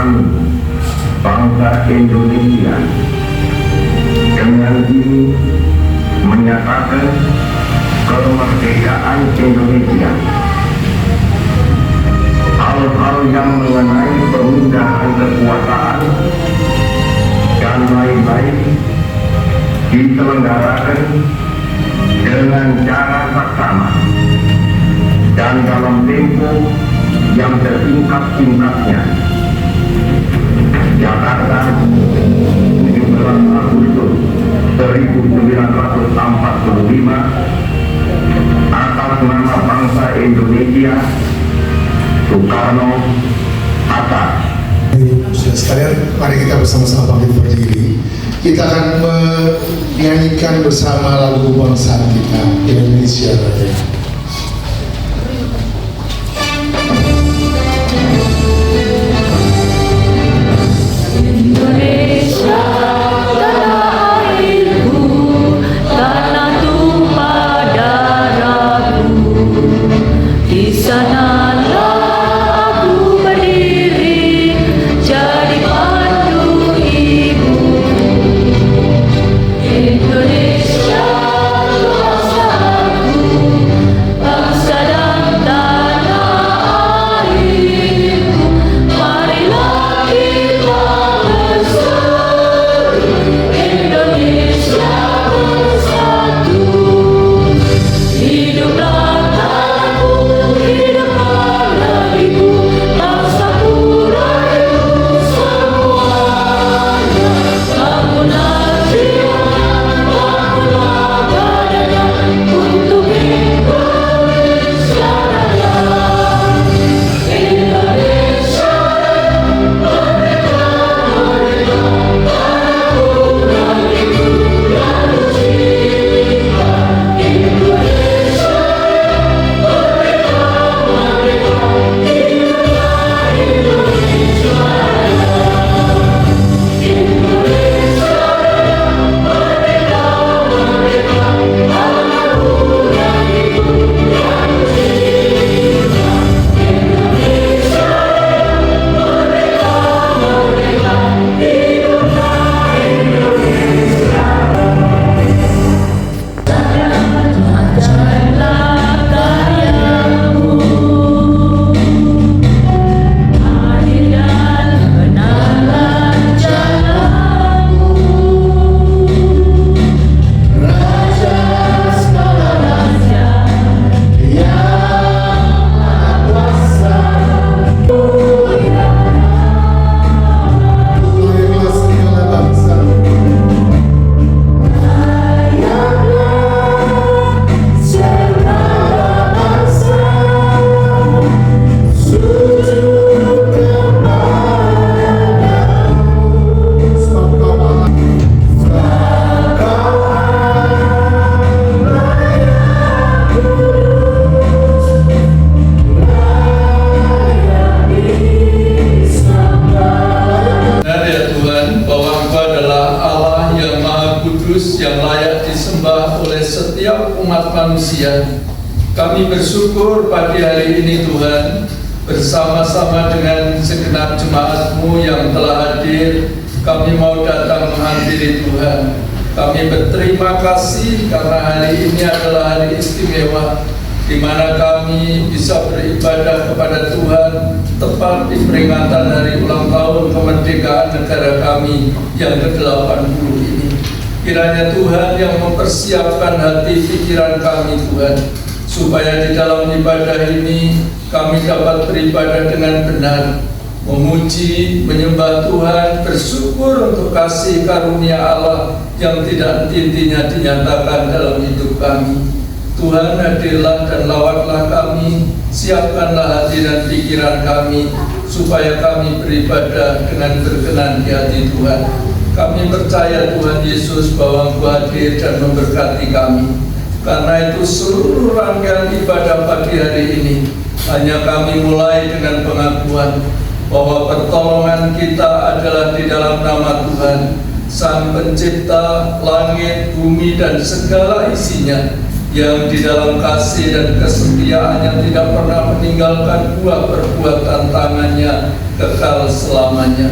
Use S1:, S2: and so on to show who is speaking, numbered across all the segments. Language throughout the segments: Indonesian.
S1: kami, bangsa Indonesia, dengan ini menyatakan kemerdekaan Indonesia. Hal-hal yang mengenai pemindahan kekuasaan dan lain-lain diselenggarakan dengan cara saksama dan dalam tempo yang sesingkat-singkatnya. Jakarta, 17 Agustus 1945, atas nama bangsa Indonesia, Soekarno, Hatta.
S2: Sekalian, mari kita bersama-sama bangkit berdiri. Kita akan menyanyikan bersama lagu kebangsaan kita, Indonesia Raya.
S3: Yang layak disembah oleh setiap umat manusia. Kami bersyukur pagi hari ini Tuhan, bersama-sama dengan segenap jemaat-Mu yang telah hadir, kami mau datang menghadiri Tuhan. Kami berterima kasih karena hari ini adalah hari istimewa, di mana kami bisa beribadah kepada Tuhan tepat di peringatan hari ulang tahun kemerdekaan negara kami yang ke-80 ini. Kiranya Tuhan yang mempersiapkan hati pikiran kami Tuhan, supaya di dalam ibadah ini kami dapat beribadah dengan benar, memuji, menyembah Tuhan, bersyukur untuk kasih karunia Allah yang tidak henti-hentinya dinyatakan dalam hidup kami. Tuhan, hadirlah dan lawatlah kami, siapkanlah hati dan pikiran kami, supaya kami beribadah dengan berkenan di hati Tuhan. Kami percaya Tuhan Yesus bahwa Engkau hadir dan memberkati kami. Karena itu seluruh rangkaian ibadah pagi hari ini hanya kami mulai dengan pengakuan bahwa pertolongan kita adalah di dalam nama Tuhan, Sang Pencipta langit, bumi, dan segala isinya, yang di dalam kasih dan kesetiaannya tidak pernah meninggalkan buah perbuatan tangannya firman-Nya kekal selamanya.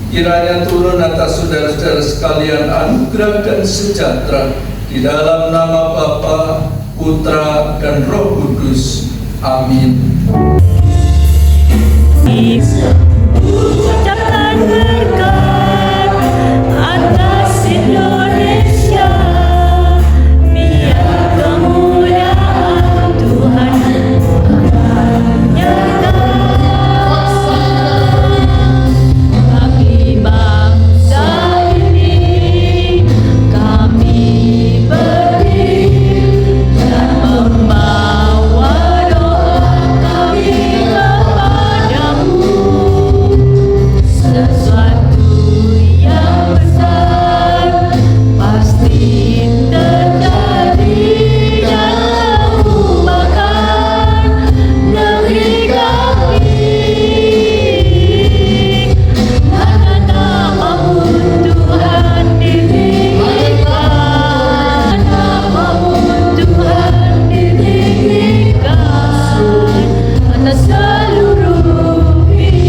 S3: Kiranya turun atas saudara-saudara sekalian anugerah dan sejahtera di dalam nama Bapa, Putra, dan Roh Kudus. Amin.
S4: Ucapkan berkat atas Indonesia, biar kemuliaan Tuhan akan nyata. Bagi bangsa ini kami berdiri dan membawa doa kami kepadamu. Sesuatu yang besar pasti terjadi dan mengubahkan negeri kami. Karena nama-Mu Tuhan ditinggikan, nama-Mu Tuhan ditinggikan atas seluruh bumi.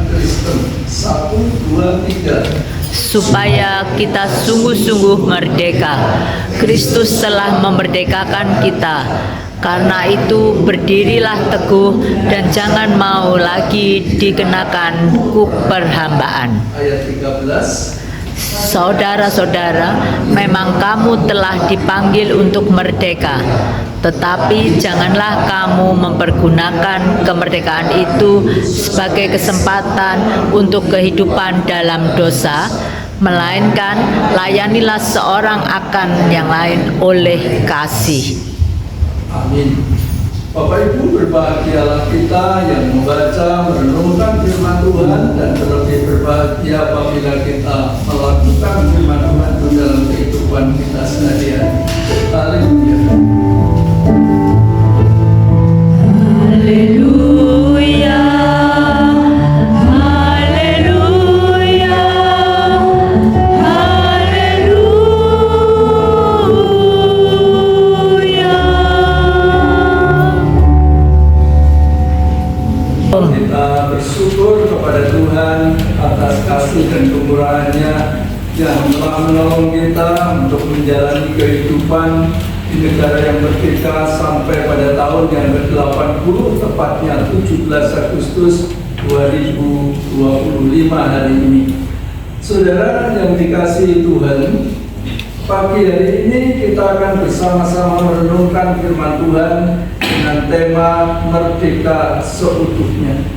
S3: Kristen 1, 2, 3.
S4: Supaya kita sungguh-sungguh merdeka. Kristus telah memerdekakan kita. Karena itu berdirilah teguh dan jangan mau lagi dikenakan kuk perhambaan.
S3: Ayat 13.
S4: Saudara-saudara, memang kamu telah dipanggil untuk merdeka, tetapi janganlah kamu mempergunakan kemerdekaan itu sebagai kesempatan untuk kehidupan dalam dosa, melainkan layanilah seorang akan yang lain oleh kasih.
S3: Amin. Bapak Ibu, berbahagialah kita yang membaca, merenungkan firman Tuhan, dan terlebih berbahagia apabila kita melakukan firman Tuhan itu dalam kehidupan kita sehari-hari. Haleluya.
S4: Haleluya, haleluya, haleluya.
S3: Kita bersyukur kepada Tuhan atas kasih dan kemurahan-Nya yang telah menolong kita untuk menjalani kehidupan di negara yang merdeka sampai pada tahun yang ke-80, tepatnya 17 Agustus 2025 hari ini. Saudara yang dikasihi Tuhan, pagi hari ini kita akan bersama-sama merenungkan firman Tuhan dengan tema Merdeka Seutuhnya.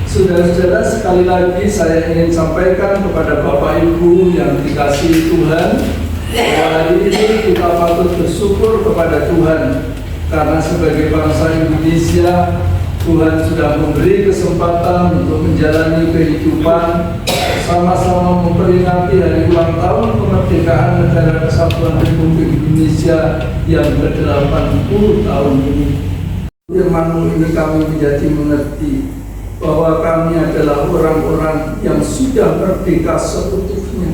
S3: Saudara-saudara, sekali lagi saya ingin sampaikan kepada Bapak Ibu yang dikasihi Tuhan, bahwa hari ini kita patut bersyukur kepada Tuhan karena sebagai bangsa Indonesia, Tuhan sudah memberi kesempatan untuk menjalani kehidupan sama-sama memperingati hari ulang tahun kemerdekaan Negara Kesatuan Republik Indonesia yang ke-80 tahun ini. Firman-Mu ini kami menjadi mengerti bahwa kami adalah orang-orang yang sudah merdeka seutuhnya,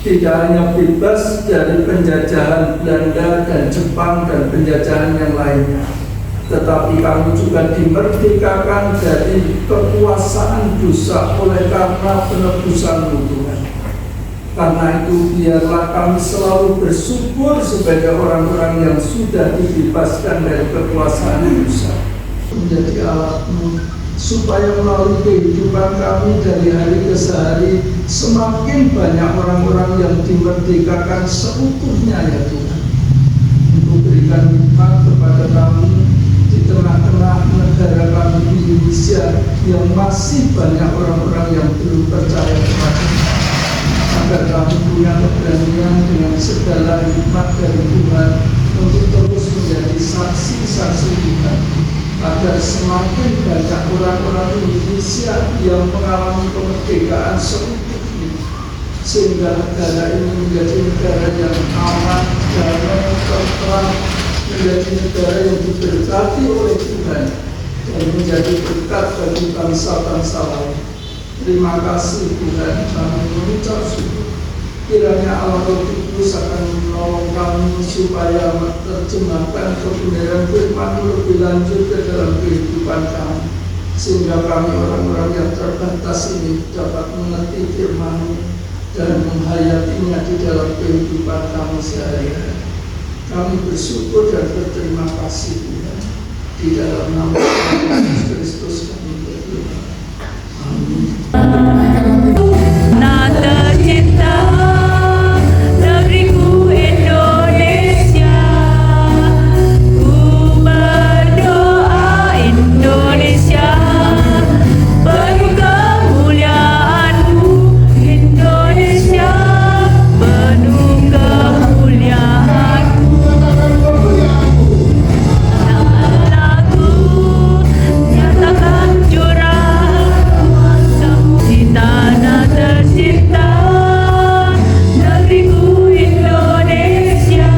S3: tidak hanya bebas dari penjajahan Belanda dan Jepang dan penjajahan yang lainnya, tetapi kami juga dimerdekakan dari kekuasaan dosa oleh karena penebusan-Mu Tuhan. Karena itu biarlah kami selalu bersyukur sebagai orang-orang yang sudah dibebaskan dari kekuasaan dosa, menjadi alat-Mu supaya melalui kehidupan kami dari hari ke hari semakin banyak orang-orang yang dimerdekakan seutuhnya ya Tuhan, untuk berikan nikmat kepada kami di tengah-tengah negara kami Indonesia yang masih banyak orang-orang yang belum percaya kepada-Mu, agar kami punya keberanian dengan segala nikmat dari Tuhan untuk terus menjadi saksi-saksi Tuhan, agar semakin banyak orang-orang Indonesia yang mengalami kemerdekaan seutuhnya, sehingga negara ini menjadi negara yang aman, damai, tentram, menjadi negara yang diberkati oleh Tuhan dan menjadi berkat bagi bangsa-bangsa lain. Terima kasih Tuhan, kami mengucap syukur. Kiranya Allah Roh Kudus akan menolong kami supaya menerjemahkan kebenaran firman lebih lanjut ke dalam kehidupan kami, sehingga kami orang-orang yang terbatas ini dapat mengerti firman dan menghayatinya di dalam kehidupan kami sehari-hari. Kami bersyukur dan berterima kasih Tuhan. Di dalam nama Yesus Kristus kami berdoa. Amin.
S4: Nah tercipta negeriku Indonesia, ku berdoa Indonesia penuh kemuliaan-Mu, Indonesia penuh kemuliaan-Mu. Lagu nyatakan curah kuasa-Mu di tanah tercipta negeriku Indonesia.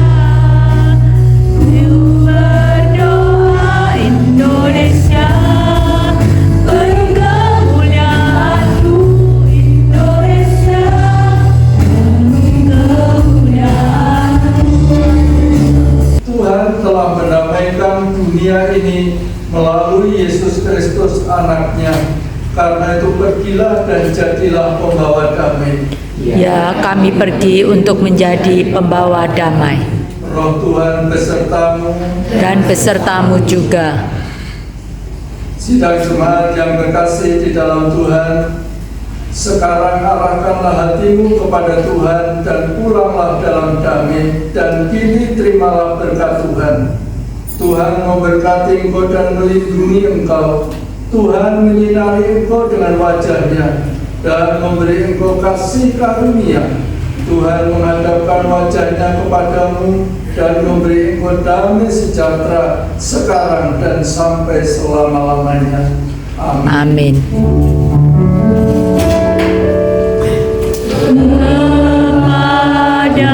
S4: Ku berdoa Indonesia penuh kemuliaan-Mu, Indonesia penuh kemuliaan-Mu.
S3: Tuhan telah mendamaikan dunia ini melalui Yesus Kristus anaknya. Karena itu pergilah dan jadilah pembawa damai.
S4: Ya, kami pergi untuk menjadi pembawa damai
S3: Roh Tuhan besertamu.
S4: dan besertamu juga.
S3: Sidang jemaat yang terkasih di dalam Tuhan, sekarang arahkanlah hatimu kepada Tuhan dan pulanglah dalam damai, dan kini terimalah berkat Tuhan. Tuhan memberkati engkau dan melindungi engkau. Tuhan menyinari engkau dengan wajah-Nya dan memberi engkau kasih karunia. Tuhan menghadapkan wajah-Nya kepadamu dan memberi engkau damai sejahtera sekarang dan sampai selama-lamanya. Amin.
S4: Amin. Kepada